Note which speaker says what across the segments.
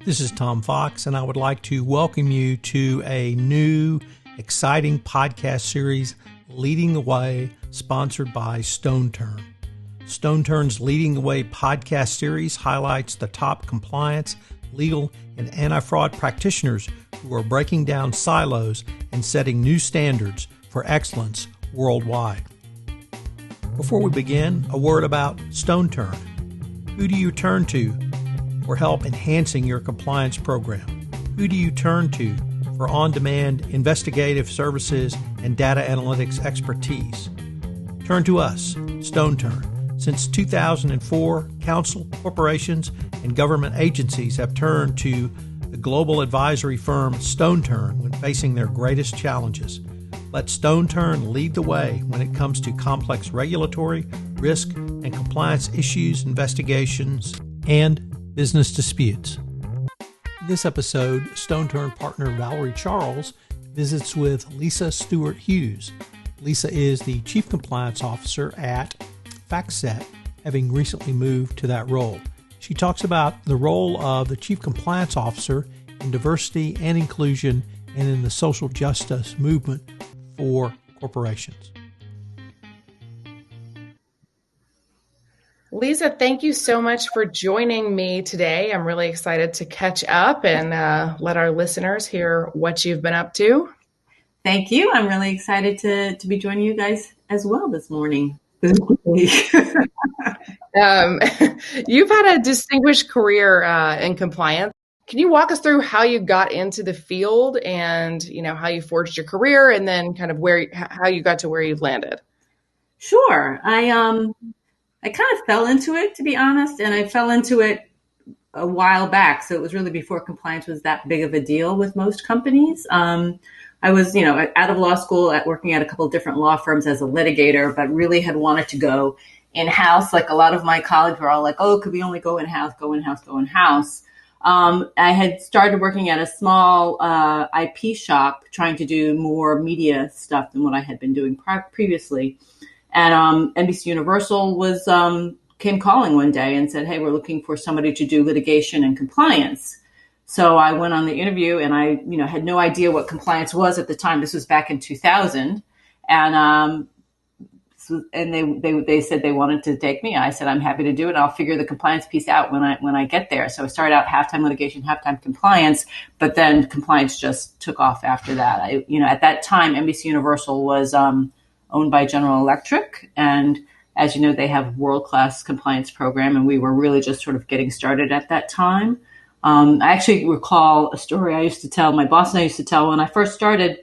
Speaker 1: This is Tom Fox, and I would like to welcome you to a new, exciting podcast series, Leading the Way, sponsored by StoneTurn. StoneTurn's Leading the Way podcast series highlights the top compliance, legal, and anti-fraud practitioners who are breaking down silos and setting new standards for excellence worldwide. Before we begin, a word about StoneTurn. Who do you turn to for help enhancing your compliance program? Who do you turn to for on-demand investigative services and data analytics expertise? Turn to us, StoneTurn. Since 2004, counsel, corporations, and government agencies have turned to the global advisory firm StoneTurn when facing their greatest challenges. Let StoneTurn lead the way when it comes to complex regulatory, risk, and compliance issues, investigations, and business disputes. In this episode, StoneTurn Partner Valerie Charles visits with Lisa Steward Hughes. Lisa is the Chief Compliance Officer at Factset, having recently moved to that role. She talks about the role of the Chief Compliance Officer in diversity and inclusion and in the social justice movement for corporations.
Speaker 2: Lisa, thank you so much for joining me today. I'm really excited to catch up and let our listeners hear what you've been up to.
Speaker 3: Thank you. I'm really excited to be joining you guys as well this morning.
Speaker 2: You've had a distinguished career in compliance. Can you walk us through how you got into the field and, how you forged your career and then kind of how you got to where you've landed?
Speaker 3: Sure. I kind of fell into it, to be honest, and I fell into it a while back. So it was really before compliance was that big of a deal with most companies. I was, out of law school working at a couple of different law firms as a litigator, but really had wanted to go in-house. Like a lot of my colleagues were all like, oh, could we only go in-house, go in-house, go in-house? I had started working at a small IP shop trying to do more media stuff than what I had been doing previously. And NBC Universal came calling one day and said, hey, we're looking for somebody to do litigation and compliance. So I went on the interview and I, had no idea what compliance was at the time. This was back in 2000. And they said they wanted to take me. I said, I'm happy to do it. I'll figure the compliance piece out when I get there. So I started out halftime litigation, halftime compliance, but then compliance just took off after that. At that time, NBC Universal was owned by General Electric. And as you know, they have a world-class compliance program. And we were really just sort of getting started at that time. I actually recall a story I used to tell, my boss and I used to tell when I first started.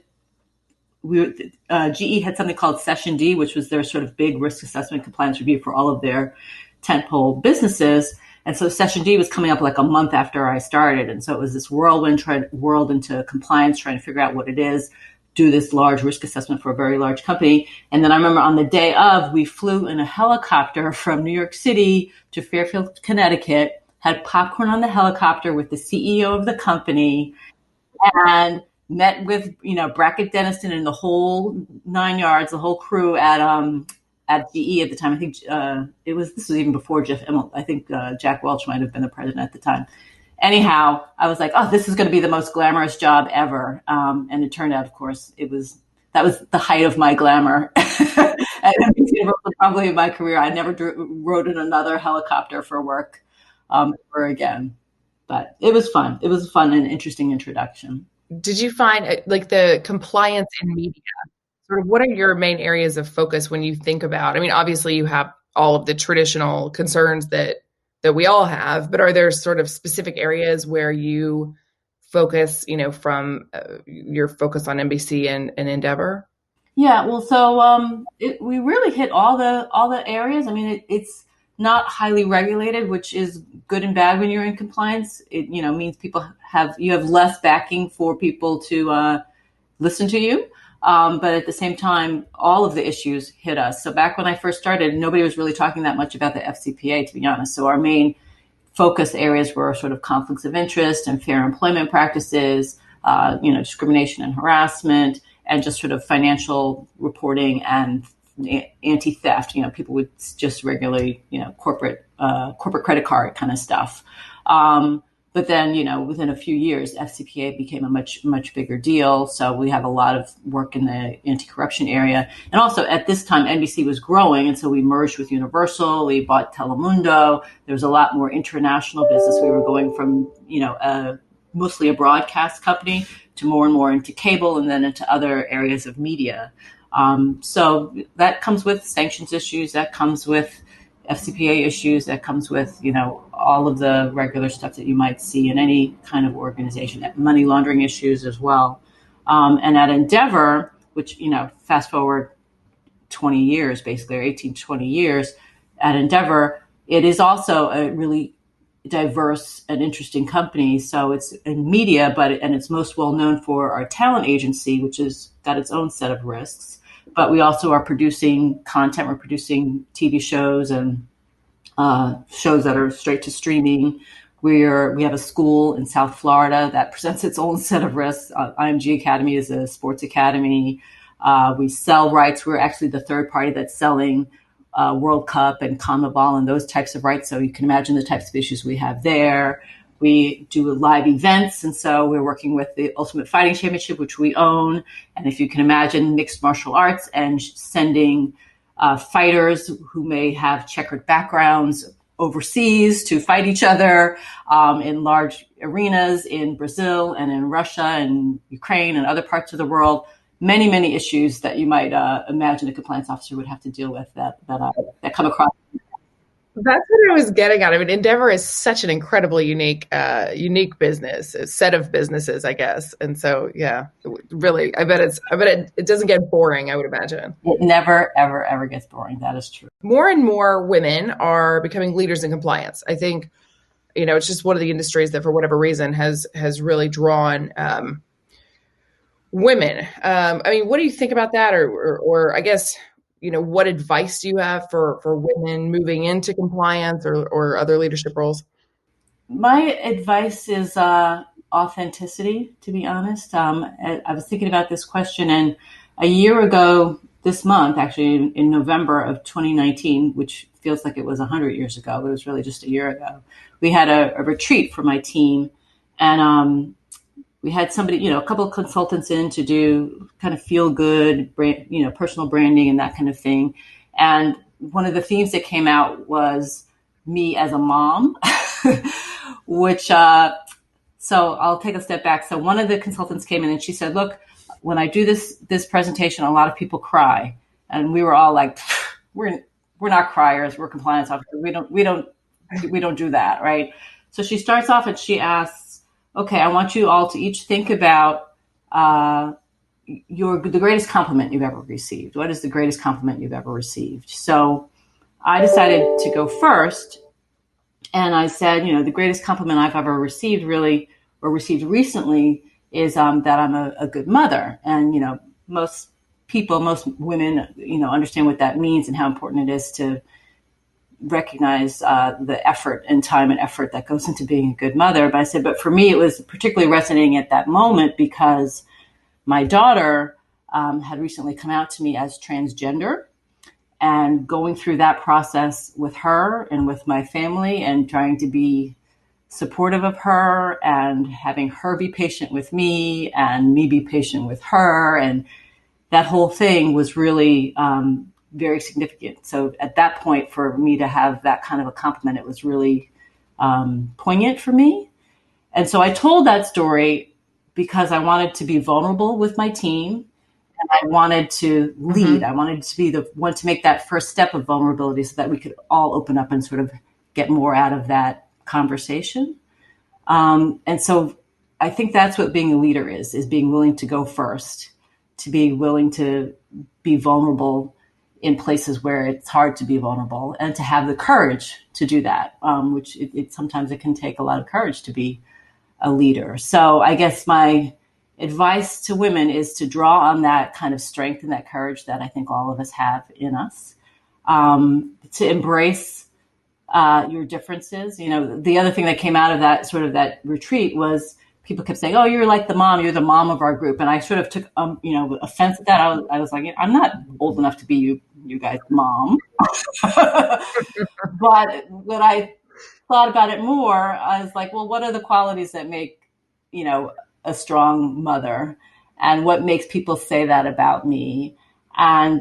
Speaker 3: GE had something called Session D, which was their sort of big risk assessment compliance review for all of their tentpole businesses. And so Session D was coming up like a month after I started. And so it was this whirl into compliance, trying to figure out what it is, do this large risk assessment for a very large company. And then I remember on the day of, we flew in a helicopter from New York City to Fairfield, Connecticut, had popcorn on the helicopter with the CEO of the company, and met with, Brackett Denniston and the whole 9 yards, the whole crew at GE at the time. I think this was even before Jeff Immelt. I think Jack Welch might have been the president at the time. Anyhow, I was like, oh, this is going to be the most glamorous job ever. And it turned out, of course, that was the height of my glamour. Probably in my career. I never rode in another helicopter for work ever again. But it was fun. It was a fun and interesting introduction.
Speaker 2: Did you find like the compliance in media, sort of what are your main areas of focus when you think about, obviously you have all of the traditional concerns that we all have, but are there sort of specific areas where you focus, from your focus on NBC and Endeavor?
Speaker 3: Yeah, well, so we really hit all the areas. It's not highly regulated, which is good and bad when you're in compliance. It means you have less backing for people to listen to you. But at the same time, all of the issues hit us. So back when I first started, nobody was really talking that much about the FCPA, to be honest. So our main focus areas were sort of conflicts of interest and fair employment practices, discrimination and harassment, and just sort of financial reporting and anti-theft. People would just regularly, corporate credit card kind of stuff. But then, within a few years, FCPA became a much, much bigger deal. So we have a lot of work in the anti-corruption area. And also at this time, NBC was growing. And so we merged with Universal. We bought Telemundo. There was a lot more international business. We were going from, mostly a broadcast company to more and more into cable and then into other areas of media. So that comes with sanctions issues. That comes with FCPA issues, that comes with, all of the regular stuff that you might see in any kind of organization, money laundering issues as well. And at Endeavor, which, fast forward 20 years, basically, or 18, 20 years at Endeavor, it is also a really diverse and interesting company. So it's in media, and it's most well known for our talent agency, which has got its own set of risks. But we also are producing content. We're producing TV shows and shows that are straight to streaming. We have a school in South Florida that presents its own set of risks. IMG Academy is a sports academy. We sell rights. We're actually the third party that's selling World Cup and CONMEBOL and those types of rights. So you can imagine the types of issues we have there. We do live events, and so we're working with the Ultimate Fighting Championship, which we own. And if you can imagine mixed martial arts and sending fighters who may have checkered backgrounds overseas to fight each other in large arenas in Brazil and in Russia and Ukraine and other parts of the world, many, many issues that you might imagine a compliance officer would have to deal with that come across.
Speaker 2: That's what I was getting at. I mean, Endeavor is such an incredibly unique business, a set of businesses, I guess. And so, yeah, really, I bet it doesn't get boring, I would imagine.
Speaker 3: It never, ever, ever gets boring. That is true.
Speaker 2: More and more women are becoming leaders in compliance. I think, it's just one of the industries that for whatever reason has really drawn women. I mean, what do you think about that? Or I guess, what advice do you have for women moving into compliance or other leadership roles?
Speaker 3: My advice is authenticity, to be honest. I was thinking about this question, and a year ago this month, actually in November of 2019, which feels like it was 100 years ago, but it was really just a year ago, we had a retreat for my team, and we had somebody, a couple of consultants in to do kind of feel good, brand, personal branding and that kind of thing. And one of the themes that came out was me as a mom, which, so I'll take a step back. So one of the consultants came in and she said, look, when I do this presentation, a lot of people cry. And we were all like, we're not criers. We're compliance officers. We don't do that. Right. So she starts off and she asks, okay, I want you all to each think about the greatest compliment you've ever received. What is the greatest compliment you've ever received? So I decided to go first. And I said, the greatest compliment I've ever received received recently is that I'm a good mother. And, most women, understand what that means and how important it is to recognize the effort and time and effort that goes into being a good mother. But I said, but for me, it was particularly resonating at that moment because my daughter had recently come out to me as transgender, and going through that process with her and with my family and trying to be supportive of her and having her be patient with me and me be patient with her. And that whole thing was really very significant. So at that point, for me to have that kind of a compliment, it was really poignant for me. And so I told that story because I wanted to be vulnerable with my team, and I wanted to lead. Mm-hmm. I wanted to be the one to make that first step of vulnerability so that we could all open up and sort of get more out of that conversation. And so I think that's what being a leader is being willing to go first, to be willing to be vulnerable in places where it's hard to be vulnerable, and to have the courage to do that, which sometimes it can take a lot of courage to be a leader. So I guess my advice to women is to draw on that kind of strength and that courage that I think all of us have in us, to embrace your differences. The other thing that came out of that retreat was people kept saying, oh, you're like the mom, you're the mom of our group. And I sort of took, offense at that. I was like, I'm not old enough to be you guys' mom. But what I thought about it more, I was like, well, what are the qualities that make, a strong mother, and what makes people say that about me? And,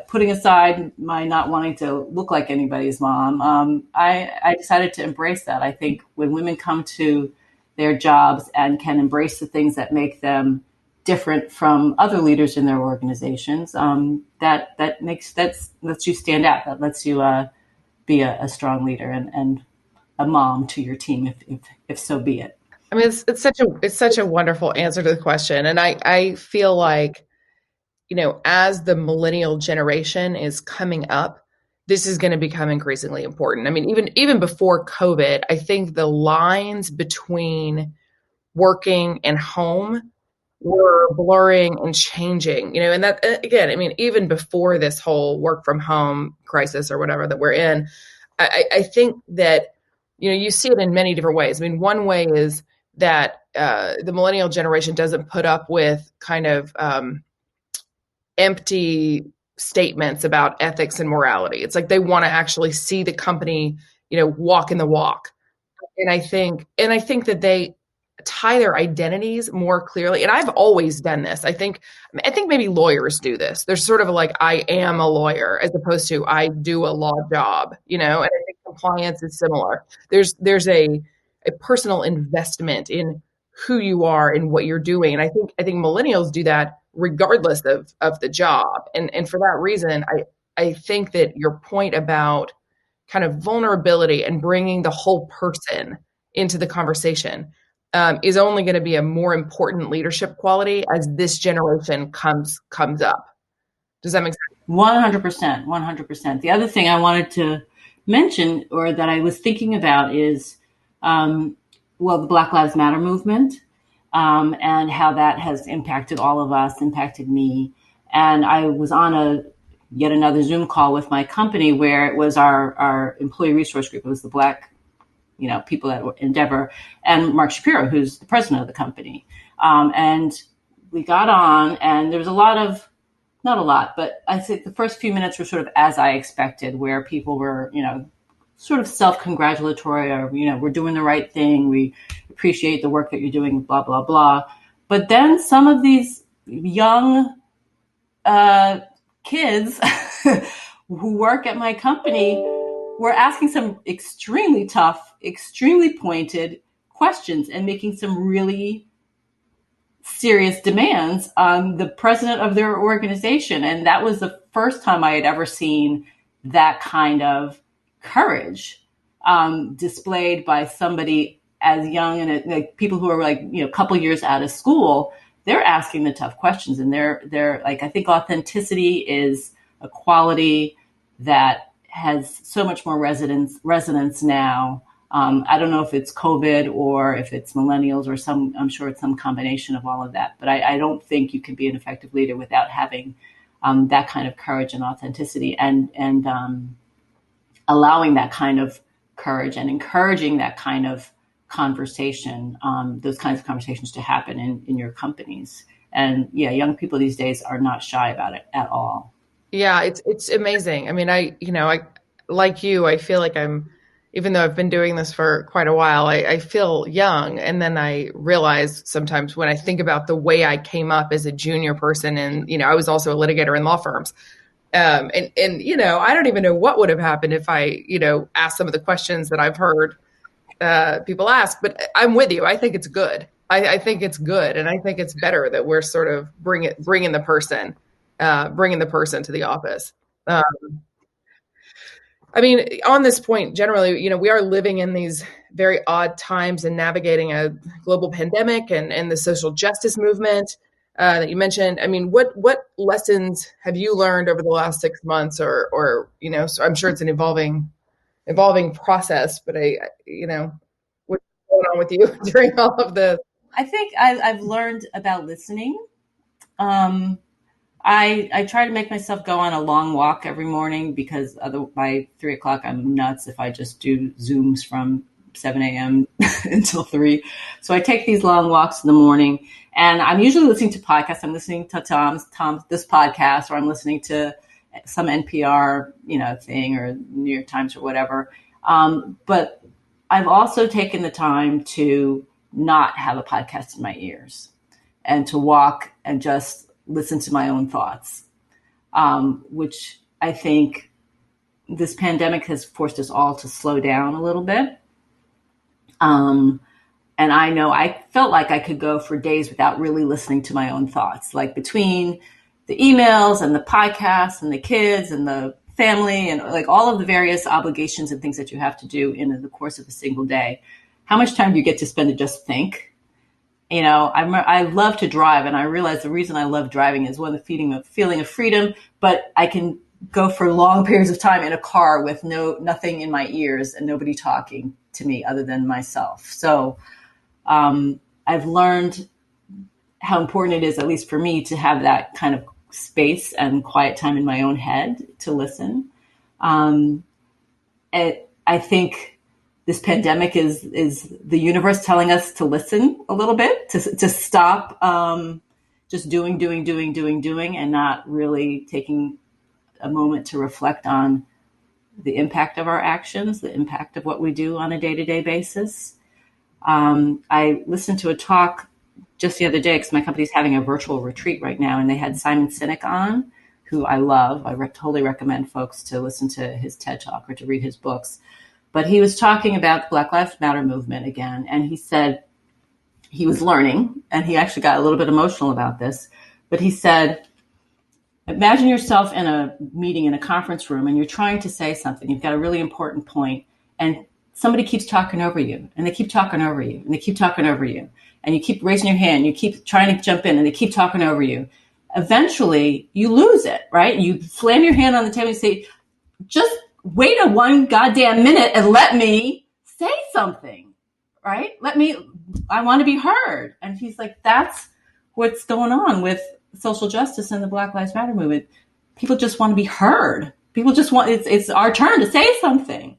Speaker 3: putting aside my not wanting to look like anybody's mom, I decided to embrace that. I think when women come to their jobs and can embrace the things that make them different from other leaders in their organizations, that lets you stand out. That lets you be a strong leader and a mom to your team, if so be it.
Speaker 2: I mean, it's such a wonderful answer to the question, and I feel like, as the millennial generation is coming up, this is going to become increasingly important. I mean, even before COVID, I think the lines between working and home were blurring and changing, and that, again, I mean, even before this whole work from home crisis or whatever that we're in, I think that, you see it in many different ways. I mean, one way is that the millennial generation doesn't put up with kind of empty statements about ethics and morality. It's like they want to actually see the company, walk in the walk. And I think that they tie their identities more clearly. And I've always done this. I think maybe lawyers do this. There's sort of like, I am a lawyer, as opposed to I do a law job, and I think compliance is similar. There's a personal investment in who you are and what you're doing. And I think millennials do that regardless of the job. And for that reason, I think that your point about kind of vulnerability and bringing the whole person into the conversation is only going to be a more important leadership quality as this generation comes up. Does that make sense?
Speaker 3: 100%. The other thing I wanted to mention, or that I was thinking about, is the Black Lives Matter movement, and how that has impacted all of us, impacted me. And I was on yet another Zoom call with my company where it was our employee resource group. It was the Black, people at Endeavor, and Mark Shapiro, who's the president of the company. And we got on, and there was not a lot, but I'd say the first few minutes were sort of as I expected, where people were, sort of self-congratulatory, or, we're doing the right thing. We appreciate the work that you're doing, blah, blah, blah. But then some of these young kids who work at my company were asking some extremely tough, extremely pointed questions and making some really serious demands on the president of their organization. And that was the first time I had ever seen that kind of courage displayed by somebody as young, and like people who are like, a couple years out of school. They're asking the tough questions, and they're like, I think authenticity is a quality that has so much more resonance now. I don't know if it's COVID or if it's millennials or I'm sure it's some combination of all of that. But I don't think you can be an effective leader without having that kind of courage and authenticity, and allowing that kind of courage and encouraging that kind of conversation, those kinds of conversations to happen in your companies. And young people these days are not shy about it at all.
Speaker 2: Yeah, it's amazing. I mean, I like you, I feel like even though I've been doing this for quite a while, I feel young. And then I realize sometimes when I think about the way I came up as a junior person, and, I was also a litigator in law firms. And I don't even know what would have happened if I, asked some of the questions that I've heard people ask, but I'm with you. I think it's good. I think it's good. And I think it's better that we're sort of bringing the person to the office. I mean, on this point, generally, we are living in these very odd times and navigating a global pandemic and the social justice movement that you mentioned. I mean, what lessons have you learned over the last 6 months, or so I'm sure it's an evolving process, but what's going on with you during all of this?
Speaker 3: I think I've learned about listening. I try to make myself go on a long walk every morning, because by 3:00 I'm nuts if I just do Zooms from 7 a.m. until 3. So I take these long walks in the morning, and I'm usually listening to podcasts. I'm listening to Tom's this podcast, or I'm listening to some NPR thing, or New York Times or whatever. But I've also taken the time to not have a podcast in my ears and to walk and just listen to my own thoughts, which I think this pandemic has forced us all to slow down a little bit. And I know I felt like I could go for days without really listening to my own thoughts, like between the emails and the podcasts and the kids and the family and like all of the various obligations and things that you have to do in the course of a single day. How much time do you get to spend to just think? You know, I love to drive, and I realize the reason I love driving is one, the feeling of freedom, but I can go for long periods of time in a car with nothing in my ears and nobody talking to me other than myself. So I've learned how important it is, at least for me, to have that kind of space and quiet time in my own head to listen. I think this pandemic is the universe telling us to listen a little bit, to stop just doing, and not really taking a moment to reflect on the impact of our actions, the impact of what we do on a day-to-day basis. I listened to a talk just the other day because my company's having a virtual retreat right now, and they had Simon Sinek on, who I love. I totally recommend folks to listen to his TED Talk or to read his books. But he was talking about the Black Lives Matter movement again, and he said he was learning, and he actually got a little bit emotional about this, but he said, imagine yourself in a meeting in a conference room, and you're trying to say something. You've got a really important point, and somebody keeps talking over you, and they keep talking over you, and they keep talking over you. And you keep raising your hand, you keep trying to jump in, and they keep talking over you. Eventually, you lose it, right? You slam your hand on the table and say, just wait a one goddamn minute and let me say something, right? I want to be heard. And he's like, that's what's going on with social justice and the Black Lives Matter movement. People just want to be heard. People just want, it's our turn to say something.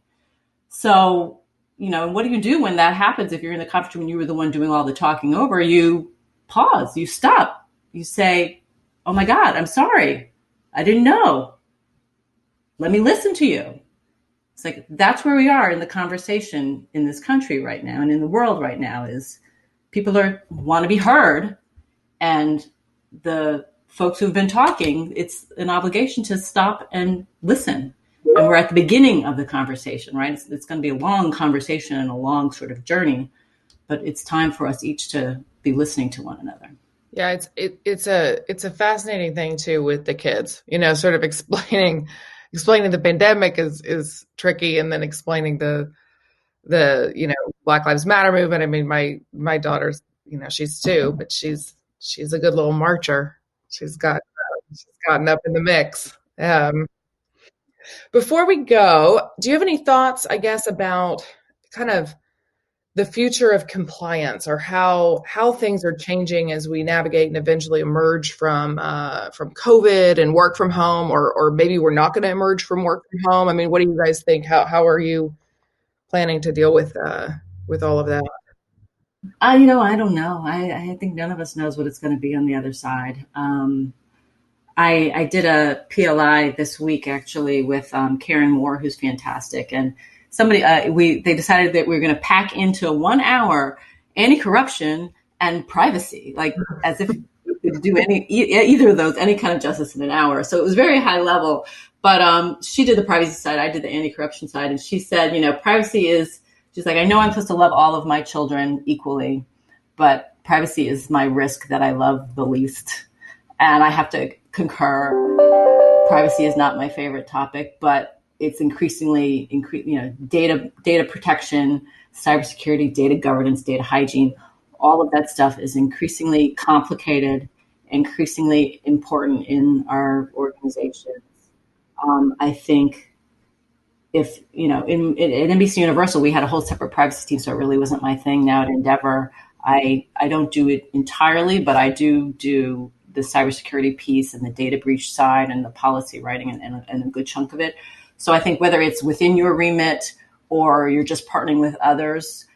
Speaker 3: So, you know, what do you do when that happens? If you're in the conference room and you were the one doing all the talking over, you pause, you stop, you say, oh my God, I'm sorry. I didn't know. Let me listen to you. It's like, that's where we are in the conversation in this country right now and in the world right now, is people want to be heard. And the folks who've been talking, it's an obligation to stop and listen. And we're at the beginning of the conversation, right? It's going to be a long conversation and a long sort of journey, but it's time for us each to be listening to one another.
Speaker 2: Yeah, it's a fascinating thing too with the kids. You know, sort of explaining the pandemic is tricky, and then explaining the Black Lives Matter movement. I mean, my daughter's, she's 2, but she's a good little marcher. She's gotten up in the mix. Before we go, do you have any thoughts, I guess, about kind of the future of compliance, or how things are changing as we navigate and eventually emerge from COVID and work from home, or maybe we're not going to emerge from work from home? I mean, what do you guys think? How are you planning to deal with all of that?
Speaker 3: I don't know. I think none of us knows what it's going to be on the other side. I did a PLI this week actually with Karen Moore, who's fantastic, and somebody they decided that we were going to pack into 1 hour anti-corruption and privacy, like as if we could do either of those, any kind of justice in an hour. So it was very high level. But she did the privacy side, I did the anti-corruption side, and she said, privacy is. She's like, I know I'm supposed to love all of my children equally, but privacy is my risk that I love the least. And I have to concur. Privacy is not my favorite topic, but it's increasingly, data protection, cybersecurity, data governance, data hygiene, all of that stuff is increasingly complicated, increasingly important in our organizations. I think if, at NBC Universal, we had a whole separate privacy team, so it really wasn't my thing. Now at Endeavor, I don't do it entirely, but I do the cybersecurity piece and the data breach side and the policy writing and a good chunk of it. So I think whether it's within your remit or you're just partnering with others,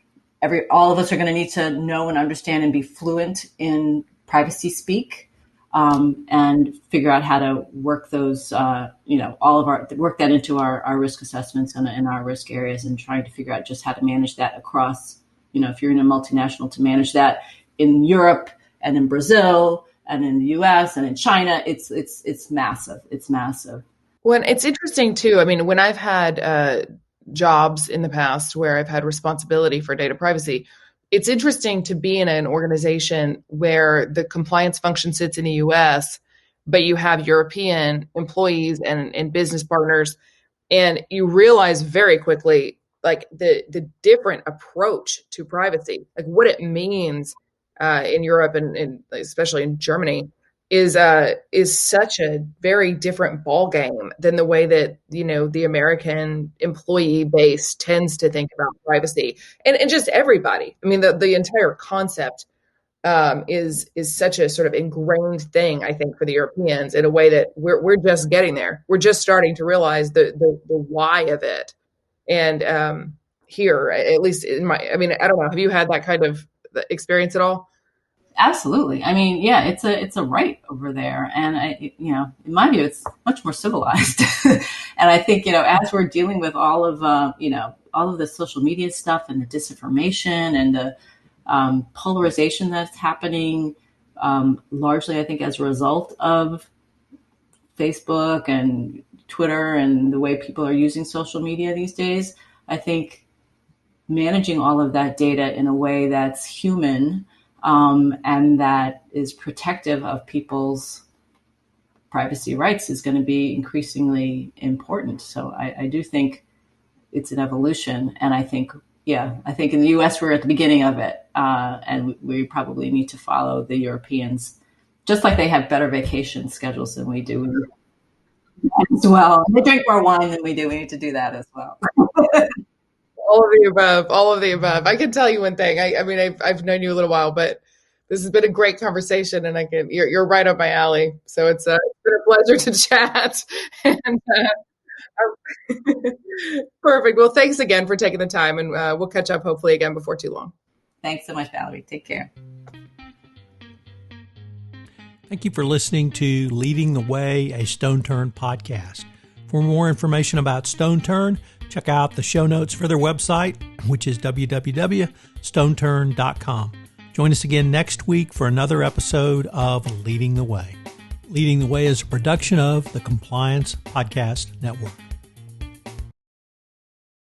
Speaker 3: all of us are going to need to know and understand and be fluent in privacy speak. and figure out how to work those, work that into our risk assessments and our risk areas, and trying to figure out just how to manage that across, if you're in a multinational, to manage that in Europe and in Brazil and in the US and in China. It's massive. It's massive.
Speaker 2: Well, it's interesting too. I mean, when I've had jobs in the past where I've had responsibility for data privacy, it's interesting to be in an organization where the compliance function sits in the US, but you have European employees and business partners, and you realize very quickly like the different approach to privacy, like what it means in Europe and especially in Germany is such a very different ball game than the way that, the American employee base tends to think about privacy, and just everybody. I mean, the entire concept is such a sort of ingrained thing, I think, for the Europeans, in a way that we're just getting there. We're just starting to realize the why of it. And here, at least I don't know, have you had that kind of experience at all?
Speaker 3: Absolutely. I mean, yeah, it's a right over there. And in my view, it's much more civilized. And I think, as we're dealing with all of the social media stuff and the disinformation and the polarization that's happening, largely, I think, as a result of Facebook and Twitter and the way people are using social media these days, I think managing all of that data in a way that's human, and that is protective of people's privacy rights is going to be increasingly important. So I do think it's an evolution. And I think in the US, we're at the beginning of it. And we probably need to follow the Europeans, just like they have better vacation schedules than we do as well. They drink more wine than we do. We need to do that as well.
Speaker 2: All of the above. I can tell you one thing. I've known you a little while, but this has been a great conversation, and you're right up my alley. So it's been a pleasure to chat. And perfect. Well, thanks again for taking the time, and we'll catch up hopefully again before too long.
Speaker 3: Thanks so much, Valerie. Take care.
Speaker 1: Thank you for listening to Leading the Way, a StoneTurn podcast. For more information about StoneTurn, check out the show notes for their website, which is www.stoneturn.com. Join us again next week for another episode of Leading the Way. Leading the Way is a production of the Compliance Podcast Network.